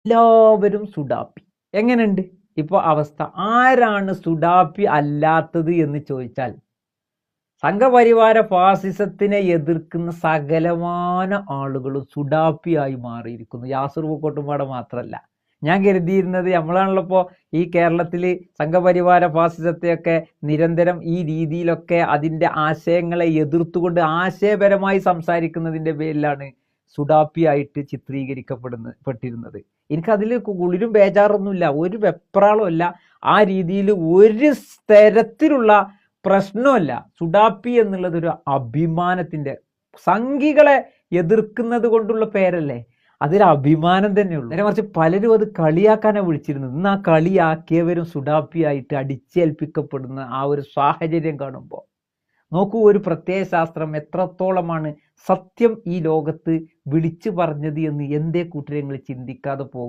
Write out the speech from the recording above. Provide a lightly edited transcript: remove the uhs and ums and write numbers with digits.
എല്ലാവരും സുഡാപ്പി. എങ്ങനെയുണ്ട് ഇപ്പൊ അവസ്ഥ? ആരാണ് സുഡാപ്പി അല്ലാത്തത് എന്ന് ചോദിച്ചാൽ സംഘപരിവാര ഫാസിസത്തിനെ എതിർക്കുന്ന സകലമാന ആളുകളും സുഡാപ്പിയായി മാറിയിരിക്കുന്നു. യാസർ പൂക്കോട്ടുംപാട മാത്രമല്ല. ഞാൻ കരുതിയിരുന്നത് നമ്മളാണല്ലോ ഇപ്പോൾ ഈ കേരളത്തിൽ സംഘപരിവാര ഫാസിസത്തെയൊക്കെ നിരന്തരം ഈ രീതിയിലൊക്കെ അതിൻ്റെ ആശയങ്ങളെ എതിർത്തുകൊണ്ട് ആശയപരമായി സംസാരിക്കുന്നതിൻ്റെ പേരിലാണ് സുഡാപ്പിയായിട്ട് ചിത്രീകരിക്കപ്പെട്ടിരുന്നത്. എനിക്കതിൽ കുളിരും ബേജാറൊന്നുമില്ല, ഒരു വെപ്രാളമല്ല, ആ രീതിയിൽ ഒരു തരത്തിലുള്ള പ്രശ്നമല്ല. സുഡാപ്പി എന്നുള്ളത് ഒരു അഭിമാനത്തിന്റെ, സംഘികളെ എതിർക്കുന്നത് കൊണ്ടുള്ള പേരല്ലേ, അതൊരു അഭിമാനം തന്നെയുള്ളൂ. നേരെ മറിച്ച് പലരും അത് കളിയാക്കാനാണ് വിളിച്ചിരുന്നത്. ഇന്ന് ആ കളിയാക്കിയവരും സുഡാപ്പിയായിട്ട് അടിച്ചേൽപ്പിക്കപ്പെടുന്ന ആ ഒരു സാഹചര്യം കാണുമ്പോൾ നോക്കൂ, ഒരു പ്രത്യയശാസ്ത്രം എത്രത്തോളമാണ് സത്യം ഈ ലോകത്ത് വിളിച്ചു പറഞ്ഞത് എന്ന് എന്തേ കൂട്ടരങ്ങൾ ചിന്തിക്കാതെ പോകുന്നു?